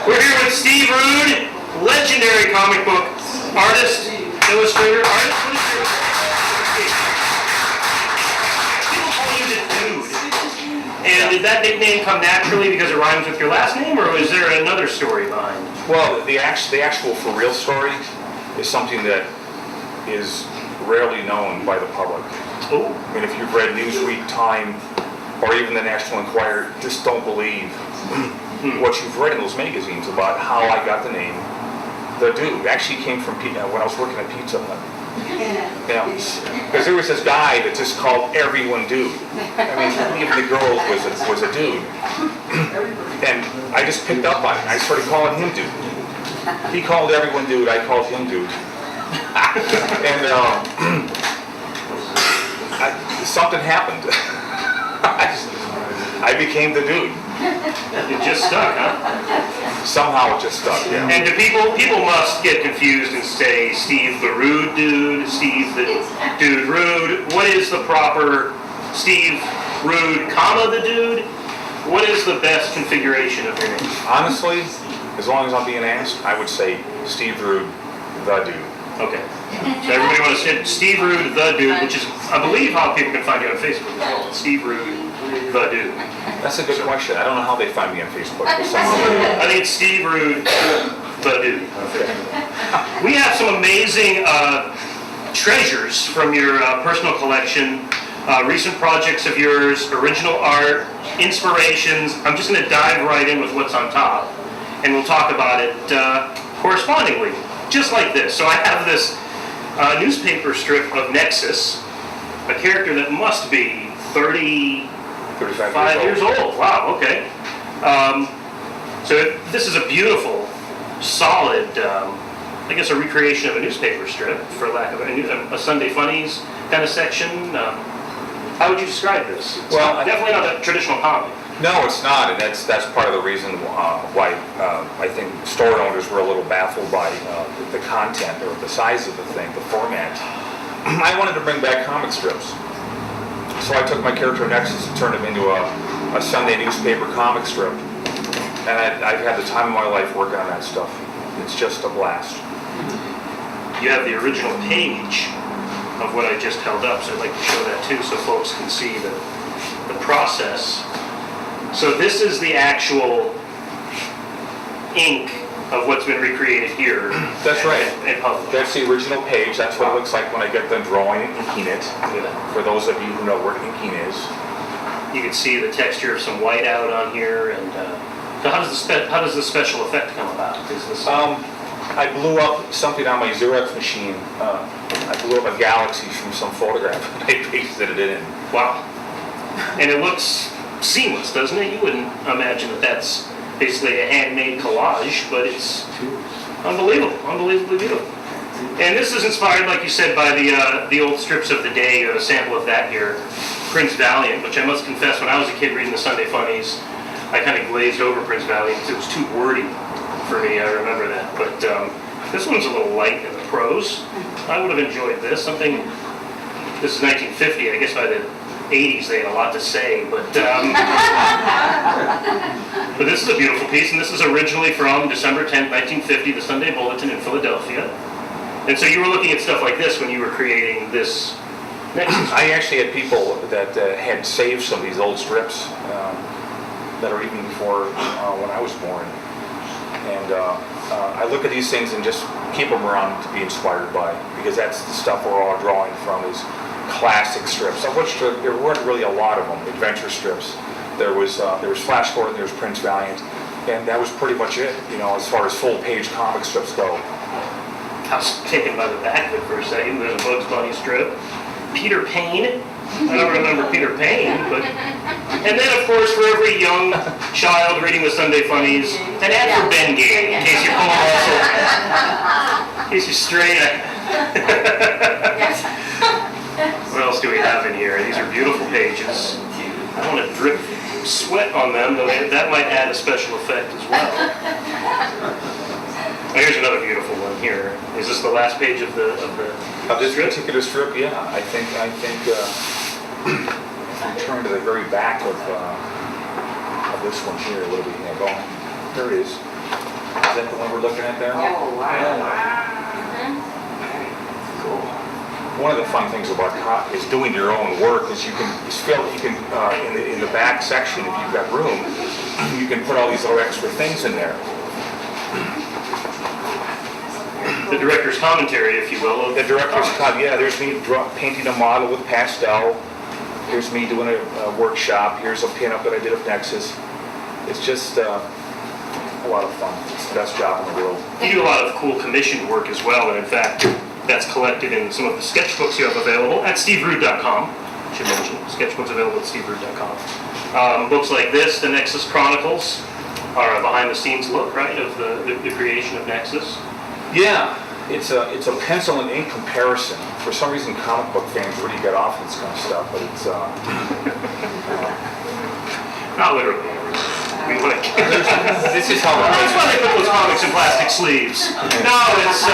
We're here with Steve Rude, legendary comic book artist, illustrator, People call you the Dude. And did that nickname come naturally because it rhymes with your last name, or was there another story behind it? Well, the actual for real story is something that is rarely known by the public. Oh. I mean, if you've read Newsweek, Time, or even the National Enquirer, just don't believe what you've read in those magazines about how I got the name The Dude. It actually came from when I was working at Pizza Hut. Yeah, because there was this guy that just called everyone Dude. I mean, even the girl was a dude. And I just picked up on it. I started calling him Dude. He called everyone Dude, I called him Dude. And something happened. I became the Dude. It just stuck, huh? Somehow it just stuck, yeah. And do people must get confused and say Steve the Rude Dude, Steve the Dude Rude. What is the proper Steve Rude, the Dude? What is the best configuration of your name? Honestly, as long as I'm being asked, I would say Steve Rude, the Dude. Okay. So everybody wants to say Steve Rude, the Dude, which is, I believe, how people can find you on Facebook as well. Steve Rude, the Dude. That's a good question. I don't know how they find me on Facebook. I think it's Steve Rude, the Dude. We have some amazing treasures from your personal collection, recent projects of yours, original art, inspirations. I'm just going to dive right in with what's on top, and we'll talk about it correspondingly, just like this. So I have this newspaper strip of Nexus, a character that must be 35 years old. Wow, okay. So this is a beautiful, solid, I guess a recreation of a newspaper strip, for lack of a Sunday Funnies kind of section. How would you describe this? It's definitely not a traditional comic. No, it's not, and that's part of the reason why I think store owners were a little baffled by the content or the size of the thing, the format. I wanted to bring back comic strips. So I took my character Nexus and turned him into a Sunday newspaper comic strip. And I've had the time of my life working on that stuff. It's just a blast. You have the original page of what I just held up, so I'd like to show that too so folks can see the process. So this is the actual ink of what's been recreated here. That's right. And published. That's the original page. That's what it looks like when I get done drawing and inking it. For those of you who know what inking is. You can see the texture of some white out on here. And so how does the special effect come about? Is this I blew up something on my Xerox machine. I blew up a galaxy from some photograph. I pasted it in. Wow. And it looks seamless, doesn't it? You wouldn't imagine that that's basically a handmade collage, but it's unbelievably beautiful. And this is inspired, like you said, by the old strips of the day. You have a sample of that here, Prince Valiant, which I must confess, when I was a kid reading the Sunday Funnies, I kind of glazed over Prince Valiant because it was too wordy for me. I remember that. But this one's a little light in the prose. I would have enjoyed this. This is 1950. I guess by the 80s they had a lot to say, but but this is a beautiful piece, and this is originally from December 10th, 1950, the Sunday Bulletin in Philadelphia. And so you were looking at stuff like this when you were creating this Nexus. I actually had people that had saved some of these old strips that are even before when I was born. And I look at these things and just keep them around to be inspired by, because that's the stuff we're all drawing from, is classic strips, of which there weren't really a lot of them. Adventure strips. There was Flash Gordon, there was Prince Valiant, and that was pretty much it. You know, as far as full-page comic strips go. I was taken by the back of it for a second. There's a Bugs Bunny strip. Peter Pan. I don't remember Peter Pan, but... And then, of course, for every young child reading the Sunday Funnies, an ad for Ben Gay, in case you're pulling also. In case you're straight. What else do we have in here? These are beautiful pages. I don't want to drip sweat on them, though that might add a special effect as well. Oh, here's another beautiful one here. Is this the last page of this particular strip? Yeah, I think turn to the very back of this one here. What do we have? Oh, there it is. Is that the one we're looking at there? Oh, wow. One of the fun things about is doing your own work is you can in the back section, if you've got room, you can put all these little extra things in there. The director's commentary, if you will. The director's cut, yeah, there's me painting a model with pastel. Here's me doing a workshop. Here's a pinup that I did of Nexus. It's just a lot of fun. It's the best job in the world. You do a lot of cool commissioned work as well, and in fact, that's collected in some of the sketchbooks you have available at steverude.com. I should mention, sketchbooks available at steverude.com. Books like this, the Nexus Chronicles, are a behind-the-scenes look, right, of the creation of Nexus. Yeah, it's a pencil and ink comparison. For some reason, comic book fans really get off this kind of stuff, but it's not literally. I mean, like, this is how that's why they put those comics in plastic sleeves. No, it's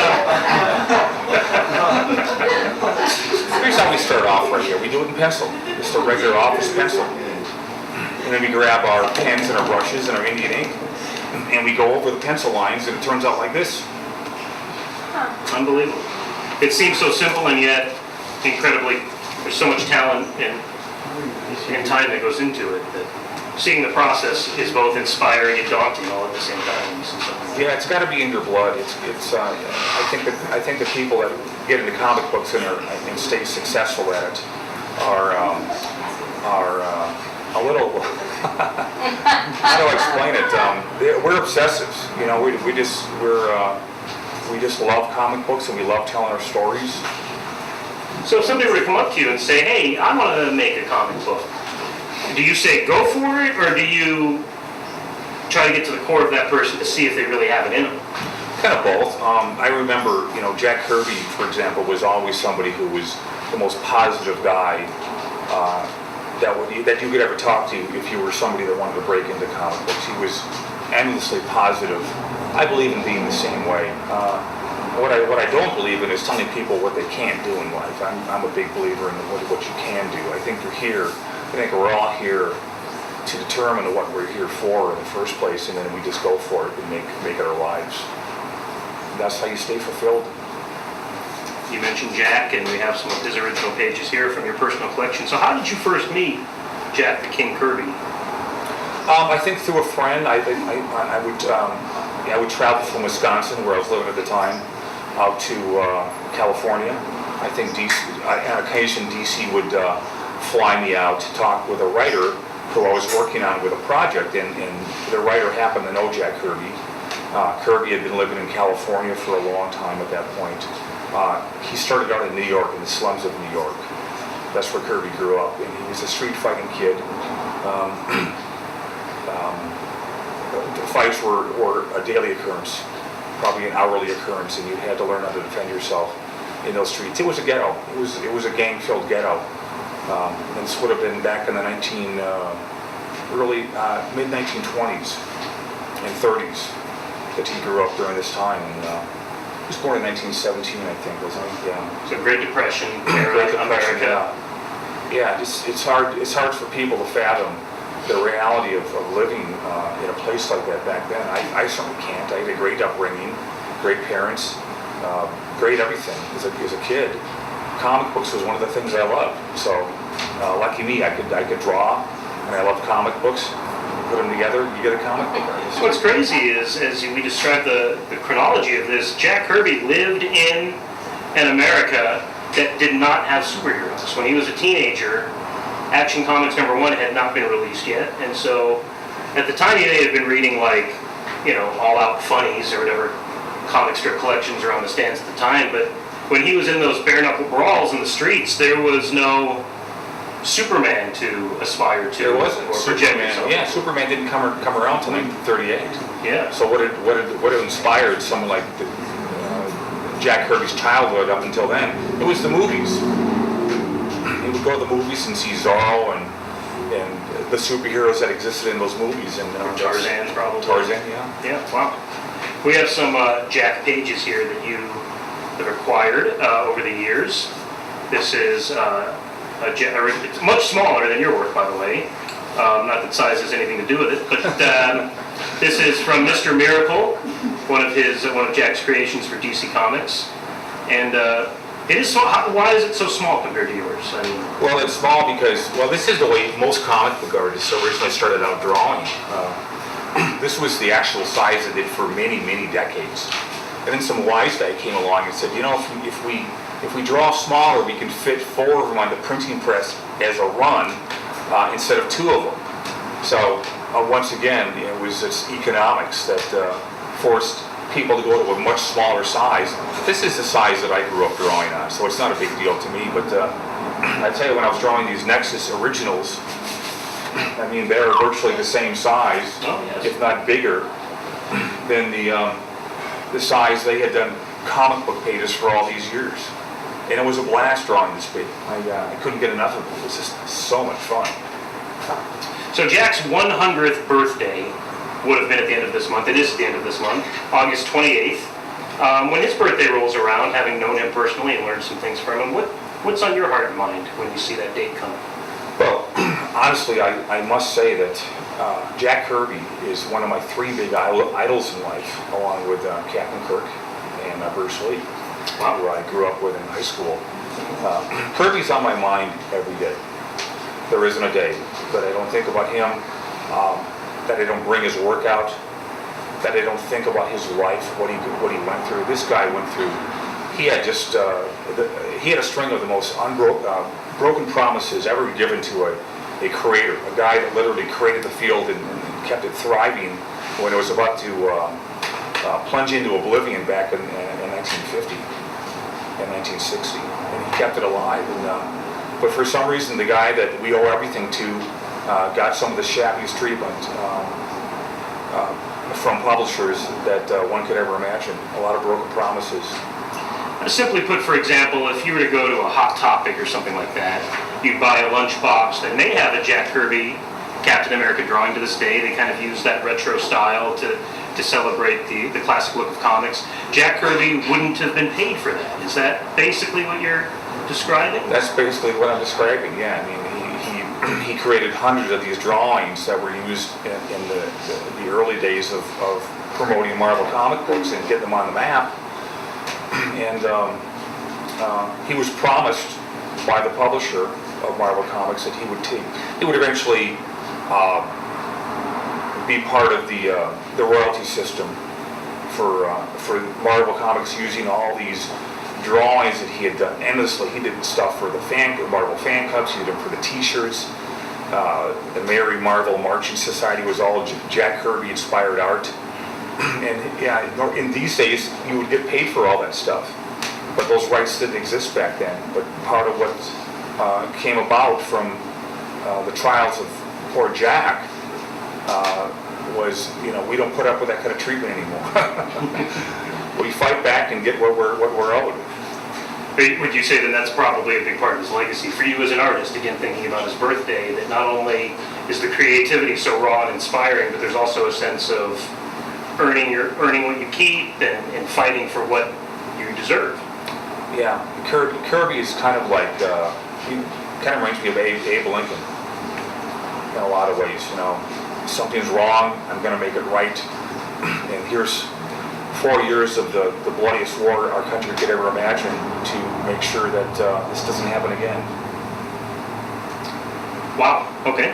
here's how we start off right here. We do it in pencil, just a regular office pencil, and then we grab our pens and our brushes and our Indian ink, and we go over the pencil lines, and it turns out like this. Unbelievable. It seems so simple and yet incredibly, there's so much talent and time that goes into it that seeing the process is both inspiring and daunting all at the same time. Yeah, it's got to be in your blood. I think the people that get into comic books and stay successful at it are a little. How do I explain it? We're obsessives. You know, we just love comic books and we love telling our stories. So if somebody were to come up to you and say, "Hey, I want to make a comic book," do you say go for it, or do you try to get to the core of that person to see if they really have it in them? Kind of both. I remember, Jack Kirby, for example, was always somebody who was the most positive guy that you could ever talk to if you were somebody that wanted to break into comic books. He was endlessly positive. I believe in being the same way. What I don't believe in is telling people what they can't do in life. I'm a big believer in what you can do. I think we're all here to determine what we're here for in the first place, and then we just go for it and make it our lives. And that's how you stay fulfilled. You mentioned Jack, and we have some of his original pages here from your personal collection. So how did you first meet Jack the King Kirby? I think through a friend. I would travel from Wisconsin, where I was living at the time, out to California. I think DC, on occasion DC would fly me out to talk with a writer who I was working on with a project, and the writer happened to know Jack Kirby. Kirby had been living in California for a long time at that point. He started out in New York, in the slums of New York. That's where Kirby grew up, and he was a street fighting kid. The fights were a daily occurrence, probably an hourly occurrence, and you had to learn how to defend yourself in those streets. It was a ghetto. It was a gang-filled ghetto. And this would have been back in the mid-1920s and 30s that he grew up during this time. And he was born in 1917, I think, wasn't he? Yeah. So Great Depression, Great Depression, America. Yeah, it's hard for people to fathom the reality of living in a place like that back then. I certainly can't. I had a great upbringing, great parents, great everything as a kid. Comic books was one of the things I loved. So lucky me, I could draw, and I love comic books. Put them together, you get a comic book artist. What's crazy is, as we described the chronology of this, Jack Kirby lived in an America that did not have superheroes. When he was a teenager, Action Comics #1 had not been released yet, and so at the time he may have been reading All Out Funnies or whatever comic strip collections are on the stands at the time, but when he was in those bare-knuckle brawls in the streets, there was no Superman to aspire to. There wasn't. Or project Superman. yourself. Yeah, Superman didn't come around until 1938. Yeah. So what had inspired someone like Jack Kirby's childhood up until then? It was the movies. He would go to the movies and see Zorro and the superheroes that existed in those movies. And Tarzan, probably. Tarzan, yeah. Yeah, wow. We have some Jack pages here that you have acquired over the years. This is it's much smaller than your work, by the way. Not that size has anything to do with it, but this is from Mr. Miracle, one of Jack's creations for DC Comics, and it is so. Why is it so small compared to yours? I mean, Well, it's small because, well, this is the way most comic book artists originally started out drawing. This was the actual size of it for many, many decades. And then some wise guy came along and said, you know, if we draw smaller, we can fit 4 of them on the printing press as a run instead of 2 of them. So once again, it was this economics that forced people to go to a much smaller size. This is the size that I grew up drawing on, so it's not a big deal to me. But I tell you, when I was drawing these Nexus originals, I mean, they're virtually the same size, if not bigger, than the size they had done comic book pages for all these years. And it was a blast drawing this big. I couldn't get enough of it. It was just so much fun. so Jack's 100th birthday would have been at the end of this month. It is at the end of this month, August 28th. When his birthday rolls around, having known him personally and learned some things from him, what's on your heart and mind when you see that date come? Well, honestly, I must say that Jack Kirby is one of my 3 big idols in life, along with Captain Kirk and Bruce Lee, who I grew up with in high school. Kirby's on my mind every day. There isn't a day that I don't think about him, that I don't bring his work out, that I don't think about his life, what he went through. This guy went through. He had just he had a string of the most broken promises ever given to a creator, a guy that literally created the field and kept it thriving when it was about to plunge into oblivion back in 1950 and 1960, and he kept it alive. But for some reason, the guy that we owe everything to got some of the shabbiest treatment from publishers that one could ever imagine. A lot of broken promises. Simply put, for example, if you were to go to a Hot Topic or something like that, you'd buy a lunchbox that may have a Jack Kirby Captain America drawing to this day. They kind of use that retro style to celebrate the classic look of comics. Jack Kirby wouldn't have been paid for that. Is that basically what you're describing? That's basically what I'm describing, yeah. I mean, he created hundreds of these drawings that were used in the early days of promoting Marvel comic books and getting them on the map. And he was promised by the publisher of Marvel Comics that he would eventually be part of the royalty system for Marvel Comics, using all these drawings that he had done endlessly. He did stuff for the Marvel fan clubs. He did them for the T-shirts. The Mary Marvel Marching Society was all Jack Kirby inspired art. And yeah, in these days you would get paid for all that stuff, but those rights didn't exist back then. But part of what came about from the trials of poor Jack was, we don't put up with that kind of treatment anymore. We fight back and get what we're owed. Would you say that that's probably a big part of his legacy for you as an artist? Again, thinking about his birthday, that not only is the creativity so raw and inspiring, but there's also a sense of earning what you keep and fighting for what you deserve. Yeah, Kirby is kind of like, he kind of reminds me of Abe Lincoln in a lot of ways. Something's wrong, I'm going to make it right. And here's 4 years of the bloodiest war our country could ever imagine to make sure that this doesn't happen again. Wow, okay.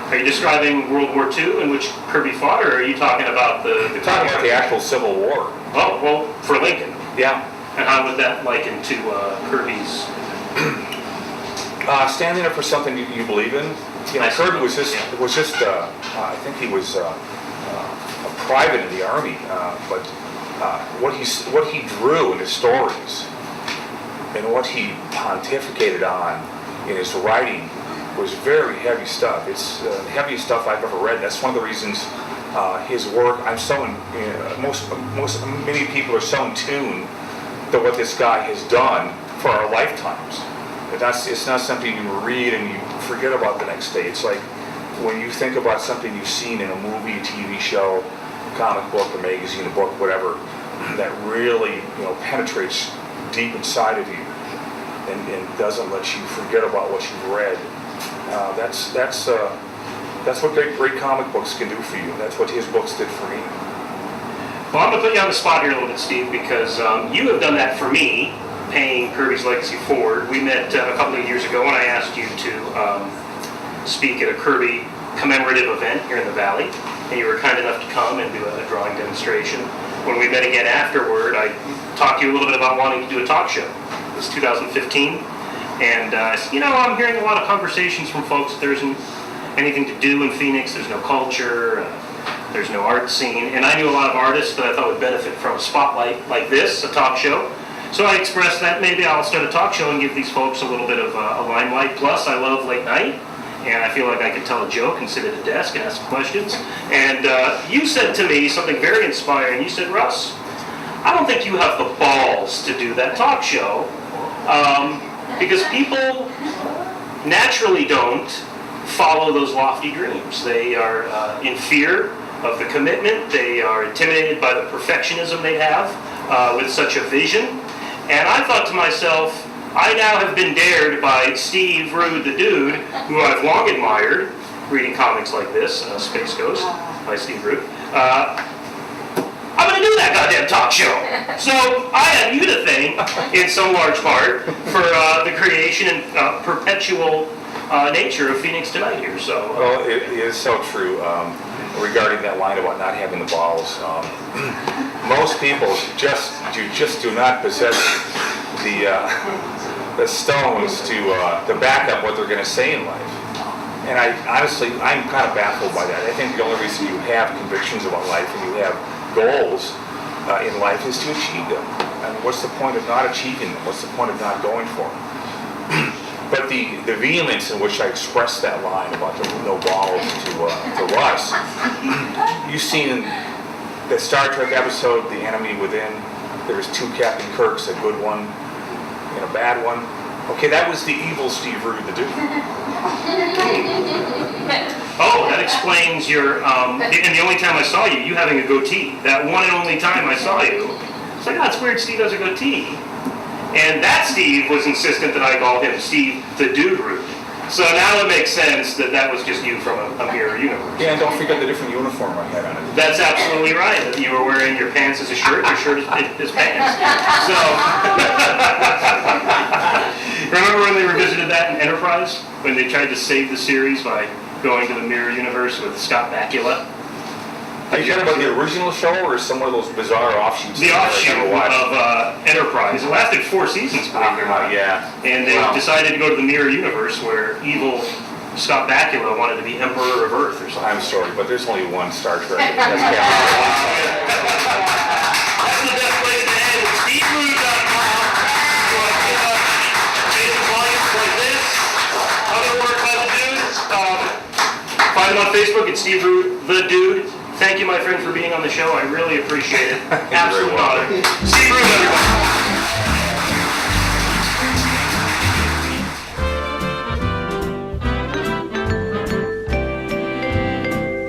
Are you describing World War II in which Kirby fought, or are you talking about the talking about the actual Civil War? Oh, well, for Lincoln. Yeah. And how would that liken to Kirby's? Standing up for something you believe in. Kirby was just I think he was a private in the army, but what he drew in his stories and what he pontificated on in his writing was very heavy stuff. It's the heaviest stuff I've ever read. That's one of the reasons his work. Many people are so in tune to what this guy has done for our lifetimes. It's not something you read and you forget about the next day. It's like when you think about something you've seen in a movie, a TV show, comic book, a magazine, a book, whatever, that really penetrates deep inside of you and doesn't let you forget about what you've read. That's what great comic books can do for you. That's what his books did for me. Well, I'm going to put you on the spot here a little bit, Steve, because you have done that for me, paying Kirby's legacy forward. We met a couple of years ago when I asked you to speak at a Kirby commemorative event here in the Valley, and you were kind enough to come and do a drawing demonstration. When we met again afterward, I talked to you a little bit about wanting to do a talk show. It was 2015, and I said, I'm hearing a lot of conversations from folks that there isn't anything to do in Phoenix, there's no culture, there's no art scene, and I knew a lot of artists that I thought would benefit from a spotlight like this, a talk show. So I expressed that maybe I'll start a talk show and give these folks a little bit of a limelight. Plus, I love late night, and I feel like I could tell a joke and sit at a desk and ask questions. And you said to me something very inspiring. You said, Russ, I don't think you have the balls to do that talk show because people naturally don't follow those lofty dreams. They are in fear of the commitment. They are intimidated by the perfectionism they have with such a vision. And I thought to myself, I now have been dared by Steve Rude, the dude, who I've long admired, reading comics like this, Space Ghost by Steve Rude. I'm going to do that goddamn talk show. So I have you to thank, in some large part, for the creation and perpetual nature of Phoenix Tonight here. So, well, it is so true regarding that line about not having the balls. Most people just do not possess the stones to back up what they're going to say in life. And I'm kind of baffled by that. I think the only reason you have convictions about life and you have goals in life is to achieve them. And what's the point of not achieving them? What's the point of not going for them? But the vehemence in which I expressed that line about the no balls to Russ, you've seen the Star Trek episode, The Enemy Within. There was two Captain Kirks, a good one and a bad one. Okay, that was the evil Steve Rude, the dude. Oh, that explains your, and the only time I saw you, you having a goatee. That one and only time I saw you, it's like, it's weird Steve has a goatee. And that Steve was insistent that I call him Steve the Dude Rude. So now it makes sense that that was just you from a mirror universe. Yeah, and don't forget the different uniform I had on it. That's absolutely right. You were wearing your pants as a shirt, your shirt as pants. So, remember when they revisited that in Enterprise? When they tried to save the series by going to the mirror universe with Scott Bakula? Are you talking about the original show or some of those bizarre offshoots? The offshoot of Enterprise. It lasted 4 seasons, believe it or not. Yeah. And they decided to go to the mirror universe where evil Scott Bakula wanted to be Emperor of Earth or something. I'm sorry, but there's only one Star Trek. That's the best place to end. SteveRude.com. Basic volumes like this. Other work by the dude. Find him on Facebook at Steve Rude, the dude. Thank you, my friend, for being on the show. I really appreciate it. Absolute honor. Steve Rude, everybody.